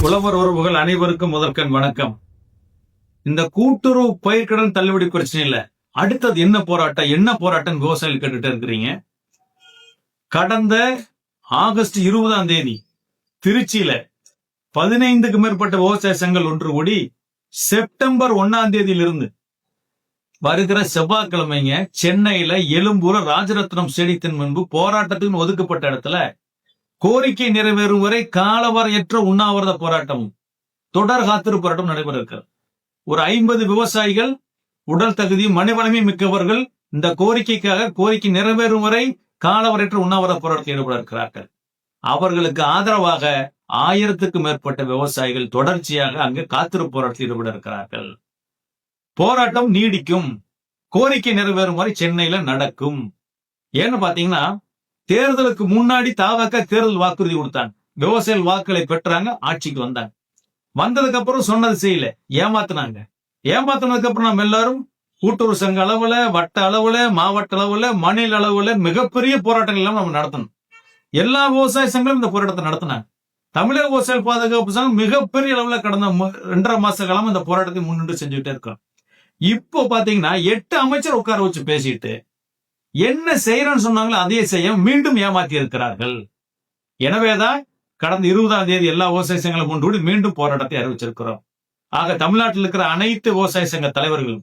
புலவர் உறவுகள் அனைவருக்கும் முதற்கண் வணக்கம். இந்த கூட்டுறவு பயிர்க்கடன் தள்ளுபடி பிரச்சனை இல்ல, அடுத்தது என்ன போராட்டம் விவசாயிகள் கேட்டுட்டு இருக்கிறீங்க. கடந்த ஆகஸ்ட் 20ஆம் தேதி திருச்சியில 15க்கு மேற்பட்ட விவசாய சங்கங்கள் ஒன்று கூடி செப்டம்பர் 1ஆம் தேதியிலிருந்து வருகிற செவ்வாய்க்கிழமைங்க சென்னையில எழும்பூர் ராஜரத்னம் ஸ்டேடியத்தின் முன்பு போராட்டத்துக்கு ஒதுக்கப்பட்ட இடத்துல கோரிக்கை நிறைவேறும் வரை காலவரையற்ற உண்ணாவிரத போராட்டமும் தொடர் காத்திருப்பு போராட்டம் நடைபெற இருக்கிறது. ஒரு 50 விவசாயிகள் உடல் தகுதி மனிதவளமே மிக்கவர்கள் இந்த கோரிக்கை நிறைவேறும் வரை காலவரையற்ற உண்ணாவிரத போராட்டத்தில் ஈடுபட இருக்கிறார்கள். அவர்களுக்கு ஆதரவாக 1000க்கும் மேற்பட்ட விவசாயிகள் தொடர்ச்சியாக அங்கு காத்திருப்பு போராட்டத்தில் ஈடுபட இருக்கிறார்கள். போராட்டம் நீடிக்கும், கோரிக்கை நிறைவேறும் வரை சென்னையில நடக்கும். ஏன்னு பாத்தீங்கன்னா, தேர்தலுக்கு முன்னாடி தாவக தேர்தல் வாக்குறுதி கொடுத்தாங்க, விவசாயிகள் வாக்குகளை பெற்றாங்க, ஆட்சிக்கு வந்தாங்க. வந்ததுக்கு அப்புறம் சொன்னது செய்யல, ஏமாத்தினாங்க. ஏமாத்தினதுக்கு அப்புறம் நம்ம எல்லாரும் கூட்டுறவு சங்க அளவுல, வட்ட அளவுல, மாவட்ட அளவுல, மாநில அளவுல மிகப்பெரிய போராட்டங்கள் எல்லாம் நம்ம நடத்தணும். எல்லா விவசாய சங்கங்களும் இந்த போராட்டத்தை நடத்தினாங்க. தமிழக விவசாய பாதுகாப்பு சங்கம் மிகப்பெரிய அளவுல கடந்த 2.5 மாச காலமா இந்த போராட்டத்தை முன்னின்று செஞ்சுக்கிட்டே இருக்கோம். இப்போ பாத்தீங்கன்னா 8 அமைச்சர் உட்கார வச்சு பேசிட்டு என்ன செய்யறன்னு சொன்னாங்களோ அதையே செய்ய மீண்டும் ஏமாத்தி இருக்கிறார்கள். எனவேதான் கடந்த 20ஆம் தேதி எல்லா விவசாய சங்கங்களும் முன்கூடி மீண்டும் போராட்டத்தை அறிவிச்சிருக்கிறோம். ஆக தமிழ்நாட்டில் இருக்கிற அனைத்து விவசாய சங்க தலைவர்களும்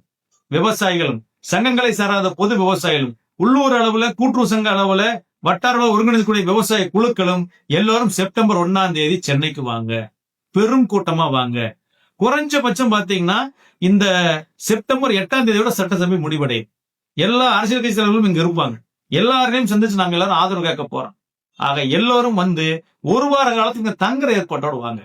விவசாயிகளும் சங்கங்களை சாராத பொது விவசாயிகளும் உள்ளூர் அளவுல கூட்டுறவு சங்க அளவுல வட்டார அளவு ஒருங்கிணைக்கக்கூடிய விவசாய குழுக்களும் எல்லாரும் செப்டம்பர் 1ஆம் தேதி சென்னைக்கு வாங்க, பெரும் கூட்டமா வாங்க. குறைஞ்சபட்சம் பாத்தீங்கன்னா இந்த செப்டம்பர் 8ஆம் தேதியோட சட்டசபை முடிவடையும். எல்லா அரசியல் கட்சி தலைவர்களும் இங்க இருப்பாங்க. எல்லாரையும் சந்திச்சு நாங்க எல்லாரும் ஆதரவு கேட்க போறோம். ஆக எல்லோரும் வந்து ஒரு வார காலத்துக்கு இங்க தங்குற ஏற்பாட்டோடு வாங்க.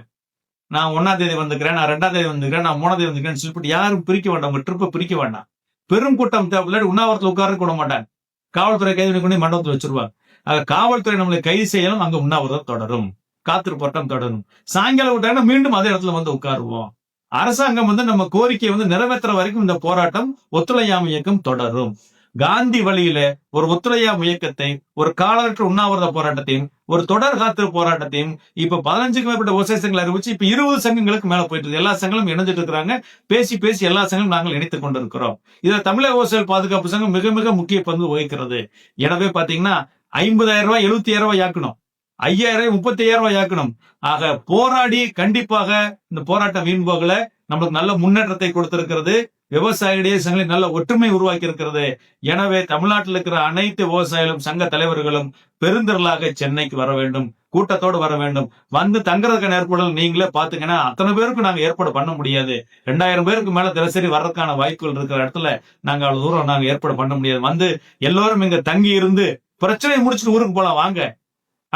நான் 1ஆம் தேதி வந்துக்கிறேன், நான் 2ஆம் தேதி வந்துக்கிறேன், நான் 3ஆம் தேதி வந்துக்கிறேன்னு சொல்லிட்டு யாரும் பிரிக்க வேண்டாம், உங்க ட்ரிப்பை பிரிக்க வேண்டாம். பெரும் கூட்டம் தேவையில்லை, உண்ணாவிரத்தில் உட்கார கூட மாட்டாங்க. காவல்துறை கைது கொண்டு மண்டபத்தில் வச்சிருவாங்க. ஆக காவல்துறை நம்மளை கைது செய்யலாம், அங்க உண்ணாவிரதம் தொடரும், காத்திருப்பு போராட்டம் தொடரும். சாயங்காலம் விட்டாங்கன்னா மீண்டும் அதே இடத்துல வந்து உட்காருவோம். அரசாங்கம் வந்து நம்ம கோரிக்கையை வந்து நிறைவேற்ற வரைக்கும் இந்த போராட்டம் ஒத்துழையாமை இயக்கம் தொடரும். காந்தி வழியில ஒரு ஒத்துழையாமை இயக்கத்தை, ஒரு காலவற்ற உண்ணாவிரத போராட்டத்தையும், ஒரு தொடர் காத்திருப்பு போராட்டத்தையும் இப்ப 15க்கும் மேற்பட்ட விவசாய சங்கங்கள் அறிவிச்சு இப்ப 20 சங்கங்களுக்கு மேல போயிட்டு இருக்கு. எல்லா சங்கங்களும் இணைஞ்சிட்டு இருக்கிறாங்க. பேசி எல்லா சங்கங்களும் நாங்கள் இணைத்துக் கொண்டிருக்கிறோம். இதுல தமிழக விவசாய பாதுகாப்பு சங்கம் மிக மிக முக்கிய பங்கு வகிக்கிறது. எனவே பாத்தீங்கன்னா 50,000 ரூபாய் 70,000 ரூபாய் ஆக்கணும், 5,000 35,000 ரூபாய் ஆக்கணும். ஆக போராடி கண்டிப்பாக இந்த போராட்டம் வீண் போகல, நம்மளுக்கு நல்ல முன்னேற்றத்தை கொடுத்திருக்கிறது. விவசாயிகளுடைய சங்கங்களை நல்ல ஒற்றுமை உருவாக்கி இருக்கிறது. எனவே தமிழ்நாட்டில் இருக்கிற அனைத்து விவசாயிகளும் சங்க தலைவர்களும் பெருந்திரளாக சென்னைக்கு வர வேண்டும், கூட்டத்தோடு வர வேண்டும். வந்து தங்குறதுக்கான ஏற்பாடுகள் நீங்களே பாத்துங்கன்னா, அத்தனை பேருக்கு நாங்க ஏற்பாடு பண்ண முடியாது. 2000 பேருக்கு மேல தினசரி வர்றதுக்கான வாய்ப்புகள் இருக்கிற இடத்துல நாங்க அவ்வளவு தூரம் நாங்க ஏற்பாடு பண்ண முடியாது. வந்து எல்லோரும் இங்க தங்கி இருந்து பிரச்சனையை முடிச்சுட்டு ஊருக்கு போலாம் வாங்க.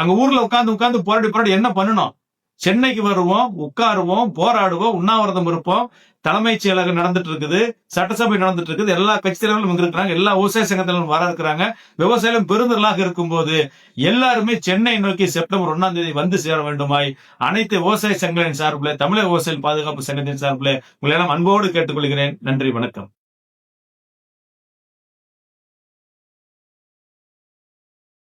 அங்க ஊர்ல உட்கார்ந்து போராடி என்ன பண்ணணும்? சென்னைக்கு வருவோம், உட்காருவோம், போராடுவோம், உண்ணாவிரதம் இருப்போம். தலைமைச் செயலகம் நடந்துட்டு இருக்குது, சட்டசபை நடந்துட்டு இருக்குது, எல்லா கட்சி தலைவர்களும் இங்க இருக்கிறாங்க, எல்லா விவசாய சங்கத்திலும் வர இருக்கிறாங்க. விவசாயம் பெருந்தலாக இருக்கும் போது எல்லாருமே சென்னை நோக்கி செப்டம்பர் 1ஆம் தேதி வந்து சேர வேண்டுமாய் அனைத்து விவசாய சங்கங்களின் சார்பில், தமிழக விவசாய பாதுகாப்பு சங்கத்தின் சார்பில் உங்களை எல்லாம் அன்போடு கேட்டுக்கொள்கிறேன். நன்றி, வணக்கம்.